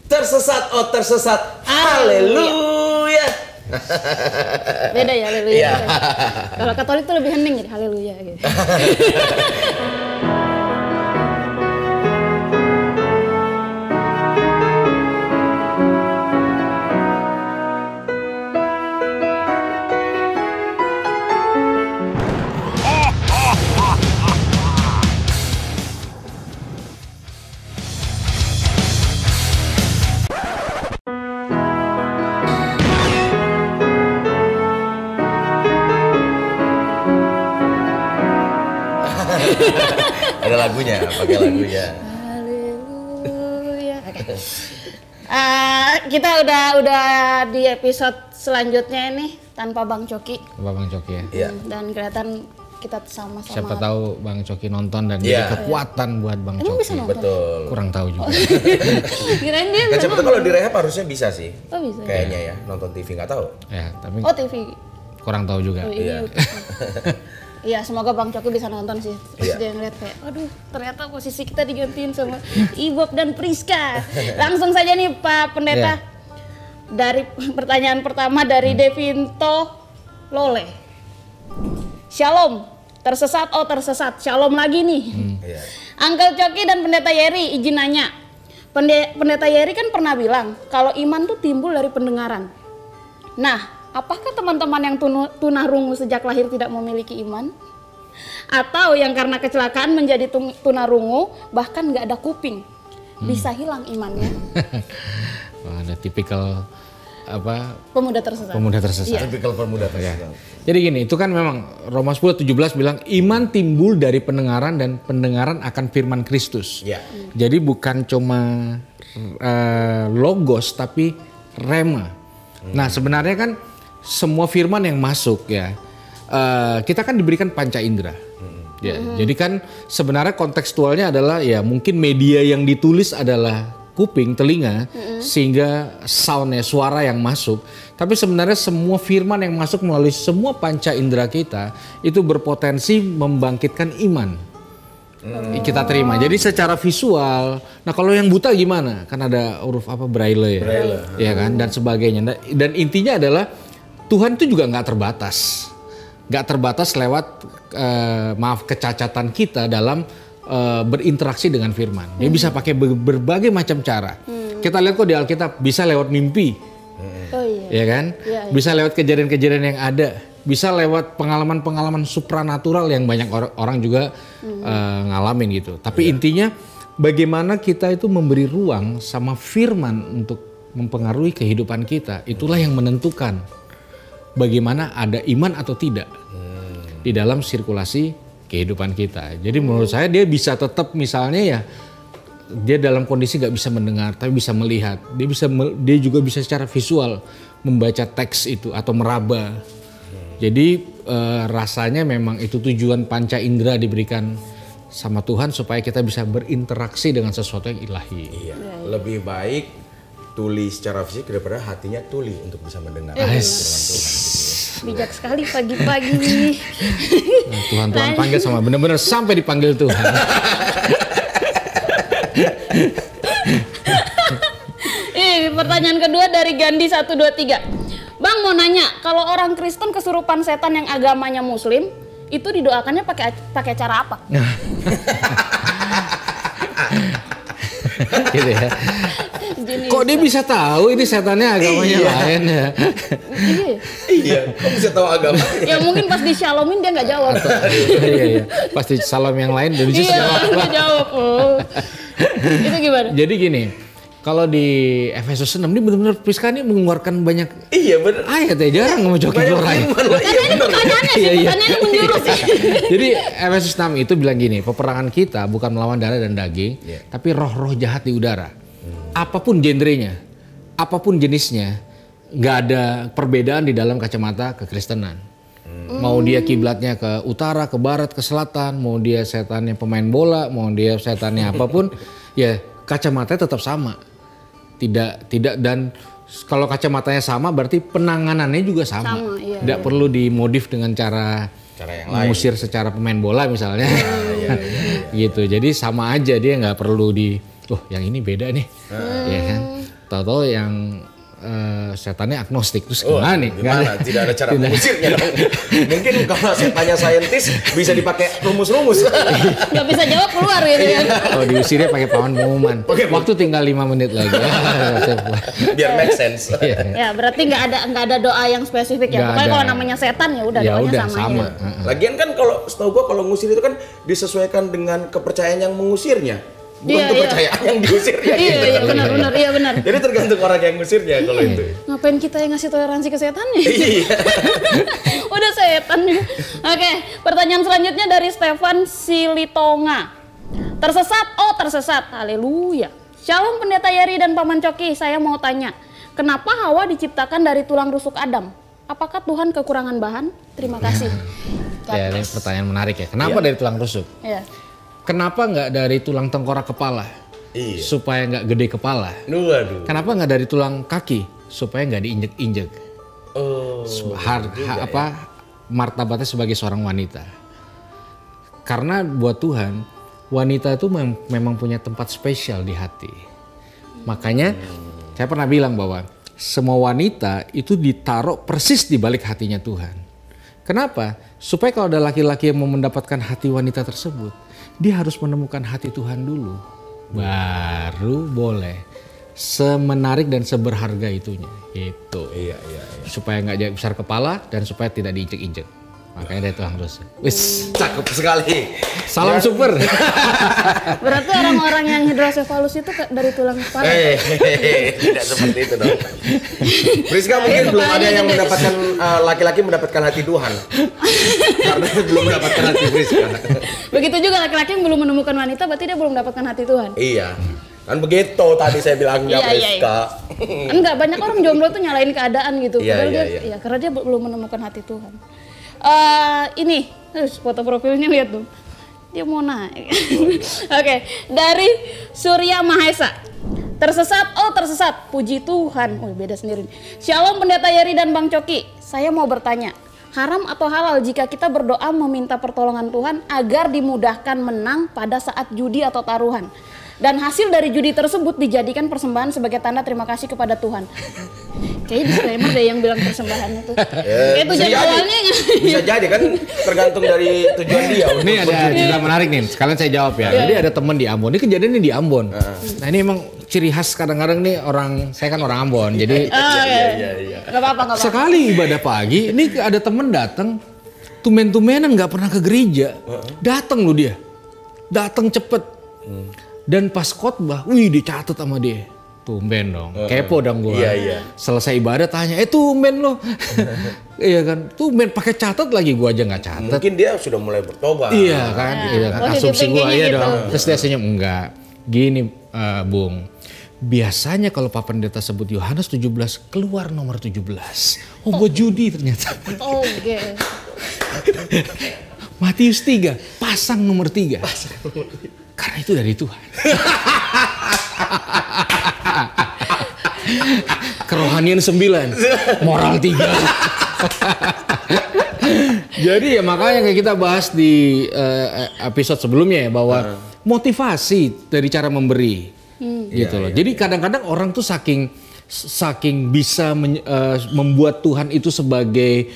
Tersesat, oh tersesat. Haleluya. Beda ya haleluya. Iya. Kalau Katolik tuh lebih hening jadi haleluya gitu. Ada lagunya, pakai lagunya. Haleluya. Oke. Kita udah di episode selanjutnya ini tanpa Bang Coki. Bang Coki ya. Iya. Dan kelihatan kita sama-sama. Siapa tahu Bang Coki nonton dan Iya. jadi kekuatan buat Bang Emang Coki. bisa nonton? Betul. Kurang tahu juga. Kirain dia Kan bisa siapa tahu kalau di rehab harusnya bisa sih. Oh bisa. Kayaknya ya, nonton TV nggak tahu. Ya, tapi Oh TV. kurang tahu juga. Oh, ini Iya. Iya, semoga Bang Coki bisa nonton sih. Terus Iya. dia ngeliat kayak, aduh ternyata posisi kita digantiin sama Ibob dan Priska. Langsung saja nih Pak Pendeta. Iya. Dari pertanyaan pertama dari Devinto Lole. Shalom, tersesat, oh tersesat. Shalom lagi nih. Iya. Uncle Coki dan Pendeta Yeri izin nanya. Pendeta Yeri kan pernah bilang kalau iman tuh timbul dari pendengaran. Nah, apakah teman-teman yang tunarungu sejak lahir tidak memiliki iman? Atau yang karena kecelakaan menjadi tunarungu bahkan nggak ada kuping, bisa hilang imannya? Wah, ada tipikal apa Pemuda tersesat. pemuda tersesat. Iya. Tipikal pemuda tersesat. Jadi gini, itu kan memang Roma 10:17 bilang iman timbul dari pendengaran dan pendengaran akan firman Kristus. Iya. Jadi bukan cuma logos tapi rema. Nah, sebenarnya kan semua firman yang masuk ya, kita kan diberikan panca indera. Ya, jadi kan sebenarnya kontekstualnya adalah ya mungkin media yang ditulis adalah kuping, telinga, sehingga soundnya, suara yang masuk. Tapi sebenarnya semua firman yang masuk melalui semua panca indera kita itu berpotensi membangkitkan iman. Kita terima. Jadi secara visual. Nah kalau yang buta gimana? Kan ada huruf apa braille ya, ya kan dan sebagainya. Dan intinya adalah Tuhan itu juga nggak terbatas, lewat kecacatan kita dalam berinteraksi dengan firman. Dia bisa pakai berbagai macam cara. Kita lihat kok di Alkitab bisa lewat mimpi, Oh iya. ya kan? Iya. Bisa lewat kejadian-kejadian yang ada, bisa lewat pengalaman-pengalaman supranatural yang banyak orang juga ngalamin gitu. Tapi intinya bagaimana kita itu memberi ruang sama firman untuk mempengaruhi kehidupan kita, itulah yang menentukan bagaimana ada iman atau tidak di dalam sirkulasi kehidupan kita. Jadi menurut saya dia bisa tetap misalnya ya dia dalam kondisi nggak bisa mendengar tapi bisa melihat. Dia juga bisa secara visual membaca teks itu atau meraba. Jadi rasanya memang itu tujuan panca indera diberikan sama Tuhan supaya kita bisa berinteraksi dengan sesuatu yang ilahi. Iya. Lebih baik tuli secara fisik daripada hatinya tuli untuk bisa mendengar Iya. firman Tuhan. Gitu ya. Bijak sekali pagi-pagi nih. Nah, Tuhan panggil sama benar-benar sampai dipanggil Tuhan. Ini pertanyaan kedua dari Gandhi 123. Bang mau nanya, kalau orang Kristen kesurupan setan yang agamanya Muslim, itu didoakannya pakai cara apa? Gitu ya. Jenis. Kok dia bisa tahu ini setannya agamanya lain ya? Iya. Iya, kok bisa tahu agama? Ya mungkin pas disyalomin dia nggak jawab. Iya. Pasti salam yang lain dan bisa Iya, jawab. nggak jawab. Oh. Itu gimana? Jadi gini, kalau di Efesus 6 ini benar-benar Priska ini mengeluarkan banyak Iya benar. ayat ya, jarang mau Coki Banyak keluar ayat. firman lah. Iya Karena ini benar. pertanyaannya sih, Iya, iya. pertanyaannya menjurus sih. Jadi Efesus 6 itu bilang gini, peperangan kita bukan melawan darah dan daging, Iya. tapi roh-roh jahat di udara. Apapun genrenya, apapun jenisnya, nggak ada perbedaan di dalam kacamata kekristenan. Mau dia kiblatnya ke utara, ke barat, ke selatan, mau dia setannya pemain bola, mau dia setannya apapun, ya kacamatanya tetap sama. Tidak dan kalau kacamatanya sama berarti penanganannya juga sama. Sama, iya, Tidak perlu dimodif dengan cara Cara yang lain. mengusir secara pemain bola misalnya. Gitu. Jadi sama aja, dia nggak perlu oh yang ini beda nih. Ya kan? Tahu-tahu yang setannya agnostik, terus gimana nih? Gimana? Tidak ada cara mengusirnya dong. Mungkin kalau setannya saintis bisa dipakai rumus-rumus. Nggak bisa jawab keluar gitu kan. Oh, diusirnya pakai pawan pengumuman. Waktu tinggal 5 menit lagi. Biar make sense. Ya berarti nggak ada doa yang spesifik ya. Pokoknya kalau namanya setan ya udah doanya sama. Lagian kan kalau setahu gua kalau ngusir itu kan disesuaikan dengan kepercayaan yang mengusirnya. Bukan kepercayaan yang diusirnya. Iya benar. Jadi tergantung orang yang ngusirnya kalau itu. Ngapain kita yang ngasih toleransi ke setannya? Iya. Udah setan. Oke, pertanyaan selanjutnya dari Stefan Silitonga. Tersesat. Haleluya. Shalom Pendeta Yeri dan Paman Coki, saya mau tanya, kenapa Hawa diciptakan dari tulang rusuk Adam? Apakah Tuhan kekurangan bahan? Terima kasih. Ya, ini pertanyaan menarik ya. Kenapa dari tulang rusuk? Iya. Kenapa nggak dari tulang tengkorak kepala? Iya. Supaya nggak gede kepala. Waduh. Kenapa nggak dari tulang kaki? Supaya nggak diinjek-injek. Oh. Martabatnya sebagai seorang wanita. Karena buat Tuhan, wanita itu memang punya tempat spesial di hati. Makanya saya pernah bilang bahwa semua wanita itu ditaruh persis di balik hatinya Tuhan. Kenapa? Supaya kalau ada laki-laki yang mau mendapatkan hati wanita tersebut, dia harus menemukan hati Tuhan dulu. Baru boleh. Semenarik dan seberharga itunya. Gitu. Iya. Supaya nggak besar kepala dan supaya tidak diinjek-injek. Makanya dari tulang rusuk. Wis, cakep sekali. Salam super. Berarti orang-orang yang hidrosefalus itu dari tulang kepala. Tidak seperti itu dong. Priska mungkin belum ada yang mendapatkan laki-laki mendapatkan hati Tuhan. Karena belum mendapatkan hati Priska. Begitu juga laki-laki yang belum menemukan wanita, berarti dia belum mendapatkan hati Tuhan. Iya. Kan begitu tadi saya bilangnya Priska. Enggak, banyak orang jomblo tuh nyalain keadaan gitu. Padahal Iya. karena dia belum menemukan hati Tuhan. Ini foto profilnya lihat tuh. Dia mau naik. Oke, dari Surya Mahesa. Tersesat. Puji Tuhan. Oh, beda sendiri. Shalom Pendeta Yeri dan Bang Coki. Saya mau bertanya, haram atau halal jika kita berdoa meminta pertolongan Tuhan agar dimudahkan menang pada saat judi atau taruhan? Dan hasil dari judi tersebut dijadikan persembahan sebagai tanda terima kasih kepada Tuhan. Kayaknya disclaimer deh yang bilang persembahan itu. Kayak tujuan awalnya. Bisa jadi kan tergantung dari tujuan dia. Ini ada cerita menarik nih, sekalian saya jawab ya. Jadi ada teman di Ambon, ini kejadian di Ambon. Nah ini emang ciri khas kadang-kadang nih saya kan orang Ambon, jadi Iya. Gak apa-apa. sekali ibadah pagi, ini ada temen datang, tumen-tumenan nggak pernah ke gereja, datang loh dia, datang cepet. Dan pas khotbah, dicatat sama dia. Tumben dong, kepo dong gue. Iya. Selesai ibadah tanya, tumben lo. Iya kan, tumben pakai catat lagi, gue aja nggak catat. Mungkin dia sudah mulai bertobat. Iya kan, asumsi gue ya gitu. Dong. Terus dia senyum, enggak. Gini Bung, biasanya kalau Pak Pendeta sebut Yohanes 17, keluar nomor 17. Oh, buat judi ternyata. Oke. Matius 3, pasang nomor 3. Karena itu dari Tuhan. Kerohanian 9, moral 3. Jadi ya makanya kayak kita bahas di episode sebelumnya ya bahwa motivasi dari cara memberi gitu loh. Jadi kadang-kadang orang tuh saking bisa membuat Tuhan itu sebagai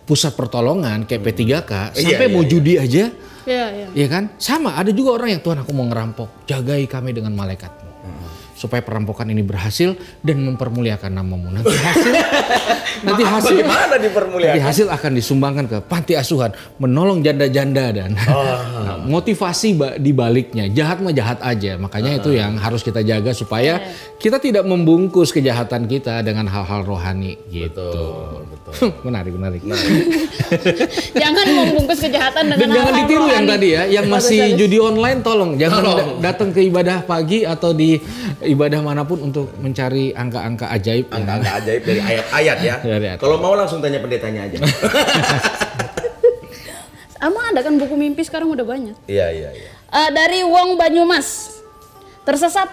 pusat pertolongan kayak P3K sampai mau judi aja. Iya kan? Sama, ada juga orang yang Tuhan aku mau ngerampok, jagai kami dengan malaikatmu. Supaya perampokan ini berhasil dan mempermuliakan namamu. Nanti hasil akan disumbangkan ke panti asuhan, menolong janda-janda dan motivasi di baliknya. Jahat mah jahat aja. Makanya itu yang harus kita jaga supaya kita tidak membungkus kejahatan kita dengan hal-hal rohani gitu. Betul. Menarik. Jangan membungkus kejahatan dengan hal-hal jangan ditiru rohani. Yang tadi ya, yang masih judi online tolong jangan datang ke ibadah pagi atau di ibadah manapun untuk mencari angka-angka ajaib. Angka-angka ajaib dari ayat-ayat ya. Kalau mau langsung tanya pendetanya aja. Emang ada kan buku mimpi sekarang udah banyak. Iya. Dari Wong Banyumas. Tersesat.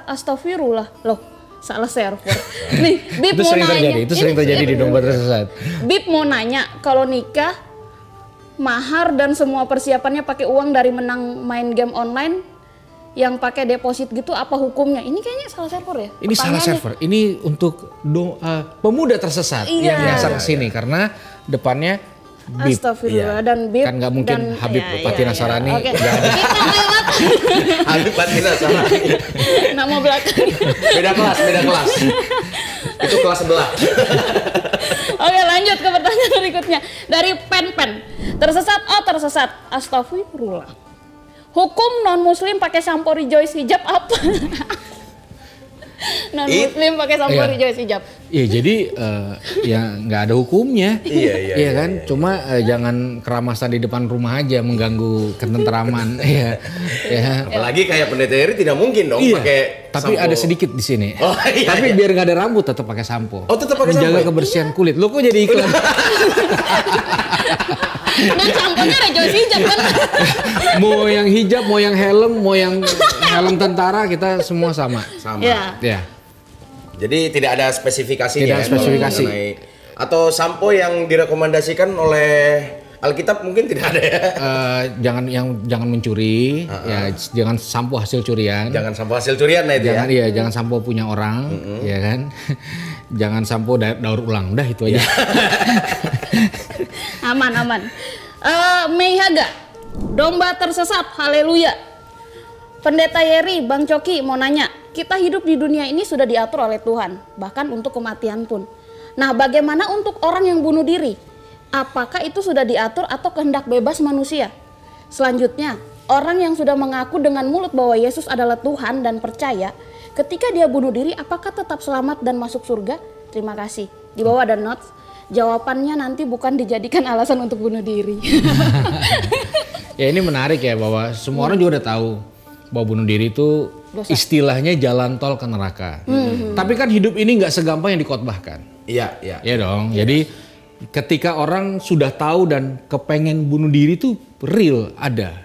Astagfirullah. Loh, salah server. Nih, Bib mau nanya. Itu sering terjadi di domba tersesat. Bib mau nanya, kalau nikah mahar dan semua persiapannya pakai uang dari menang main game online yang pakai deposit gitu apa hukumnya? Ini kayaknya salah server ya? Ini salah server. Ini untuk pemuda tersesat yang nyasar ke sini karena depannya Bib. Astagfirullah dan Bib. Kan nggak mungkin dan, Habib Pati Nasrani. Oke. Habib Pati Nasrani. Nama belakang. Beda kelas. Itu kelas sebelah. Oke, lanjut ke pertanyaan berikutnya. Dari Pen. Tersesat. Astagfirullah. Hukum non-muslim pakai sampo Rejoice hijab apa? Non-muslim pakai sampo Rejoice hijab. Iya, jadi ya nggak ada hukumnya. Iya kan? Cuma jangan keramasan di depan rumah aja mengganggu ketenteraman. Iya. Apalagi kayak pendeta Heri tidak mungkin dong pakai tapi sampo. ada sedikit di sini. Tapi biar nggak ada rambut tetap pakai sampo. Oh, tetap pakai sampo. Menjaga kebersihan kulit. Lo kok jadi iklan? Dan samponya Rejoice hijab kan? Mau yang hijab, mau yang helm, mau yang helm tentara, kita semua sama. Ya. Jadi tidak ada spesifikasinya. Tidak ada spesifikasi. Atau sampo yang direkomendasikan oleh Alkitab mungkin tidak ada ya. Jangan mencuri, ya jangan sampo hasil curian. Jangan sampo hasil curian itu jangan, ya. Jangan sampo punya orang, ya kan. Jangan sampo daur ulang, udah itu aja. Aman. Mei Haga, domba tersesat, haleluya. Pendeta Yeri, Bang Coki mau nanya, kita hidup di dunia ini sudah diatur oleh Tuhan, bahkan untuk kematian pun. Nah, bagaimana untuk orang yang bunuh diri? Apakah itu sudah diatur atau kehendak bebas manusia? Selanjutnya, orang yang sudah mengaku dengan mulut bahwa Yesus adalah Tuhan dan percaya, ketika dia bunuh diri, apakah tetap selamat dan masuk surga? Terima kasih. Di bawah ada notes. Jawabannya nanti bukan dijadikan alasan untuk bunuh diri. Ya ini menarik ya, bahwa semua orang juga udah tahu bahwa bunuh diri itu dosa. Istilahnya jalan tol ke neraka. Tapi kan hidup ini nggak segampang yang dikotbahkan. Iya dong. Jadi ketika orang sudah tahu dan kepengen bunuh diri itu real ada.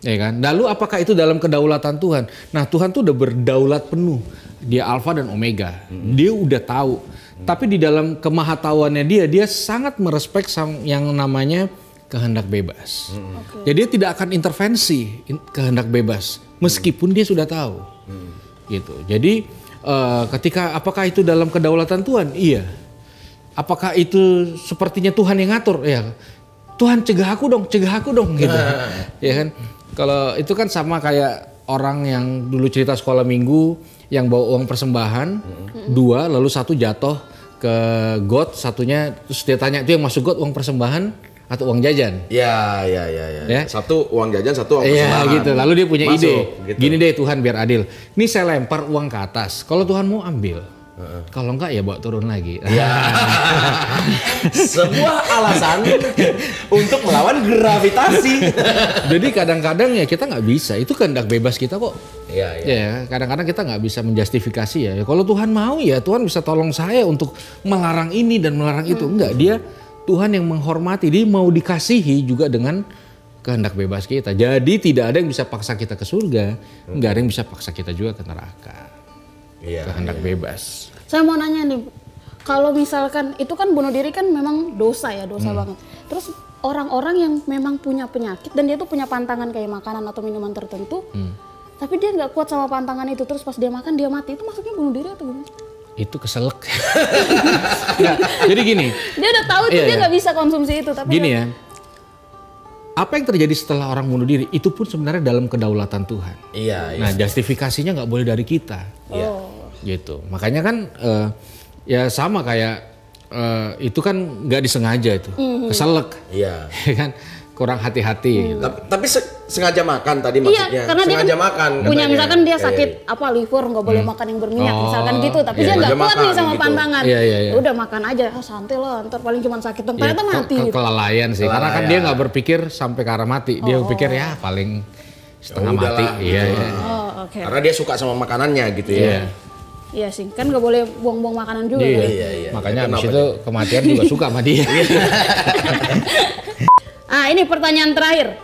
Ya kan? Lalu apakah itu dalam kedaulatan Tuhan? Nah, Tuhan tuh udah berdaulat penuh. Dia Alfa dan Omega. Dia udah tahu. Tapi di dalam kemahatauannya dia sangat merespek yang namanya kehendak bebas. Jadi dia tidak akan intervensi kehendak bebas meskipun dia sudah tahu. Gitu. Jadi ketika apakah itu dalam kedaulatan Tuhan? Iya. Apakah itu sepertinya Tuhan yang ngatur? Ya. Tuhan cegah aku dong gitu. Ya kan? Kalau itu kan sama kayak orang yang dulu cerita sekolah minggu yang bawa uang persembahan, 2 lalu 1 jatuh ke got, satunya terus dia tanya itu yang masuk got uang persembahan atau uang jajan? Ya. Satu uang jajan, satu uang persembahan. Iya gitu. Lalu dia punya masuk, ide. Gitu. Gini deh Tuhan biar adil. Ini saya lempar uang ke atas. Kalau Tuhan mau ambil. Kalau enggak ya bawa turun lagi. Ya. Sebuah alasan untuk melawan gravitasi. Jadi kadang-kadang ya kita nggak bisa. Itu kehendak bebas kita kok. Iya. Ya, kadang-kadang kita nggak bisa menjustifikasi ya. Kalau Tuhan mau ya Tuhan bisa tolong saya untuk melarang ini dan melarang itu. Enggak, dia Tuhan yang menghormati. Dia mau dikasihi juga dengan kehendak bebas kita. Jadi tidak ada yang bisa paksa kita ke surga. Nggak ada yang bisa paksa kita juga ke neraka. Kehendak bebas. Saya mau nanya nih, kalau misalkan itu kan bunuh diri kan memang dosa banget. Terus orang-orang yang memang punya penyakit dan dia tuh punya pantangan kayak makanan atau minuman tertentu, tapi dia nggak kuat sama pantangan itu, terus pas dia makan dia mati, itu maksudnya bunuh diri atau gimana? Itu keselak. Nah, jadi gini. Dia udah tahu itu dia nggak bisa konsumsi itu, tapi gini ya. Apa yang terjadi setelah orang bunuh diri itu pun sebenarnya dalam kedaulatan Tuhan. Iya. Nah, justifikasinya nggak boleh dari kita. Gitu. Makanya kan ya sama kayak itu kan nggak disengaja itu, keselak. Iya. Kan kurang hati-hati. Gitu. Tapi sengaja makan tadi maksudnya. Iya, karena sengaja dia kan makan. Punya misalkan dia sakit liver nggak boleh makan yang berminyak misalkan gitu, tapi dia nggak kuat nih sama pantangan. Iya. Udah makan aja, santai lah, ntar paling cuma sakit, ternyata mati. Kelalaian sih, karena kan dia nggak berpikir sampai ke arah mati. Dia pikir ya paling setengah mati. Iya. Okay. Karena dia suka sama makanannya gitu ya. Iya sih, kan nggak boleh buang-buang makanan juga. Iya. Makanya abis itu kematian juga suka sama dia. Ini pertanyaan terakhir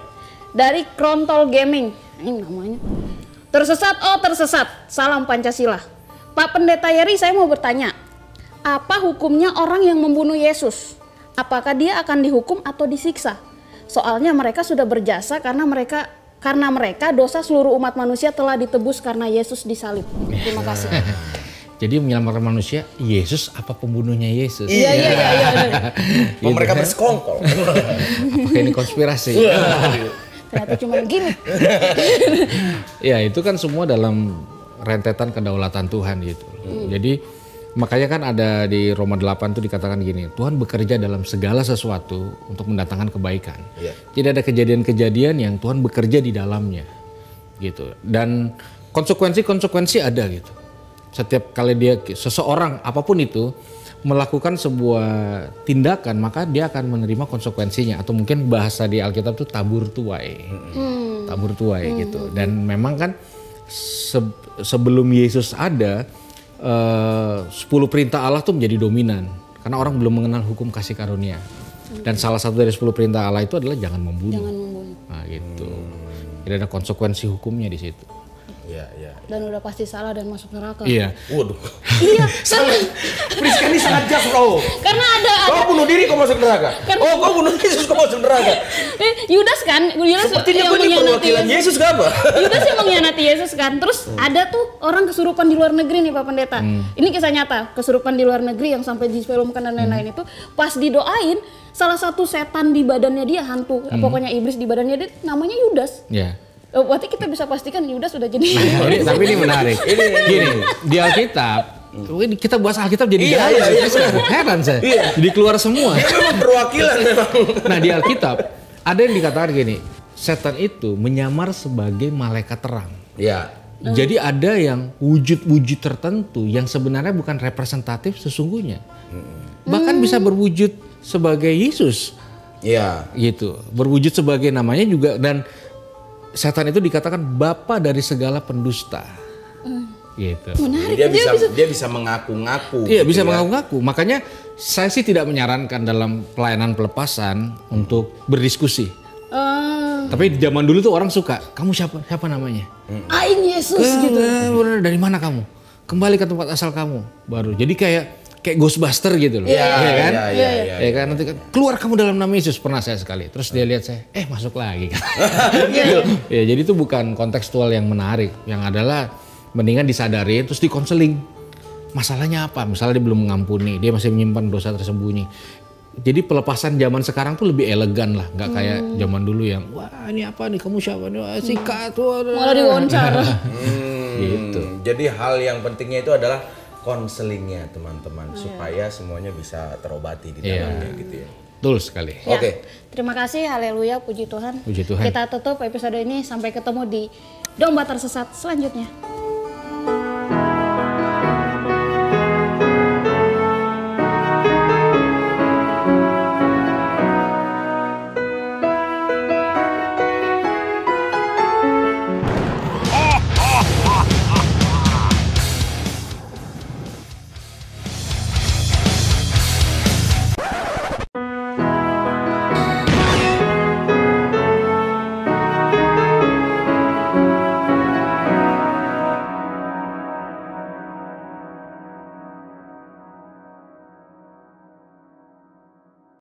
dari Krontol Gaming. Ini namanya. Tersesat, salam Pancasila. Pak Pendeta Yeri, saya mau bertanya, apa hukumnya orang yang membunuh Yesus? Apakah dia akan dihukum atau disiksa? Soalnya mereka sudah berjasa karena Karena mereka dosa seluruh umat manusia telah ditebus karena Yesus disalib. Terima kasih. Jadi menyelamatkan manusia, Yesus apa pembunuhnya Yesus? Iya. Oh, mereka bersekongkol. Apakah ini konspirasi? Ternyata cuma gini. Ya itu kan semua dalam rentetan kedaulatan Tuhan gitu. Jadi makanya kan ada di Roma 8 itu dikatakan gini, Tuhan bekerja dalam segala sesuatu untuk mendatangkan kebaikan. Iya. Jadi ada kejadian-kejadian yang Tuhan bekerja di dalamnya gitu. Dan konsekuensi ada gitu. Setiap kali seseorang apapun itu melakukan sebuah tindakan, maka dia akan menerima konsekuensinya, atau mungkin bahasa di Alkitab itu tabur tuai. Tabur tuai gitu. Dan memang kan sebelum Yesus ada 10 perintah Allah tuh menjadi dominan karena orang belum mengenal hukum kasih karunia. Dan salah satu dari 10 perintah Allah itu adalah jangan membunuh. Nah, gitu. Jadi ada konsekuensi hukumnya di situ. Iya. Dan udah pasti salah dan masuk neraka. Iya. Waduh. Iya. Priska ini sangat jas, bro. Karena ada Kau bunuh diri kau masuk neraka. Oh, kau bunuh Yesus kau masuk neraka. Yudas kan, Yudas Sepertinya kau ini perwakilan Yesus gak apa? Yudas yang mengkhianati Yesus kan. Terus ada tuh orang kesurupan di luar negeri nih Pak Pendeta. Ini kisah nyata, kesurupan di luar negeri yang sampai difilmkan dan lain-lain itu pas didoain salah satu setan di badannya dia, hantu, pokoknya iblis di badannya dia namanya Yudas. Iya. Berarti kita bisa pastikan Yudas sudah jadi. Tapi ini menarik. Gini, di Alkitab kita bahas Alkitab jadi heran saya. Jadi keluar semua. Dia memang perwakilan memang. Nah di Alkitab ada yang dikatakan gini, setan itu menyamar sebagai malaikat terang. Iya. Jadi ada yang wujud-wujud tertentu yang sebenarnya bukan representatif sesungguhnya. Bahkan bisa berwujud sebagai Yesus. Iya. Gitu. Berwujud sebagai namanya juga, dan setan itu dikatakan bapa dari segala pendusta. Gitu. Menarik. Dia bisa mengaku-ngaku. Iya, gitu bisa ya. mengaku-ngaku. Makanya saya sih tidak menyarankan dalam pelayanan pelepasan untuk berdiskusi. Tapi di zaman dulu tuh orang suka, kamu siapa namanya? Aing Yesus gitu. Dari mana kamu? Kembali ke tempat asal kamu. Baru. Jadi kayak Ghostbuster gitu loh. Iya kan? Iya. Ya kan, nanti kan keluar kamu dalam nama Yesus, pernah saya sekali. Terus dia lihat saya, masuk lagi kan. Gitu. Ya, jadi itu bukan kontekstual yang menarik, yang adalah mendingan disadarin terus dikonseling. Masalahnya apa? Misalnya dia belum mengampuni, dia masih menyimpan dosa tersembunyi. Jadi pelepasan zaman sekarang tuh lebih elegan lah, nggak kayak zaman dulu yang wah ini apa nih, kamu siapa nih, wah, sikat, malah diwawancara. Gitu. Jadi hal yang pentingnya itu adalah konselingnya teman-teman, supaya semuanya bisa terobati di dalamnya gitu ya. Betul sekali. Ya, Oke. Terima kasih, haleluya, puji Tuhan. Puji Tuhan. Kita tutup episode ini, sampai ketemu di Domba Tersesat selanjutnya.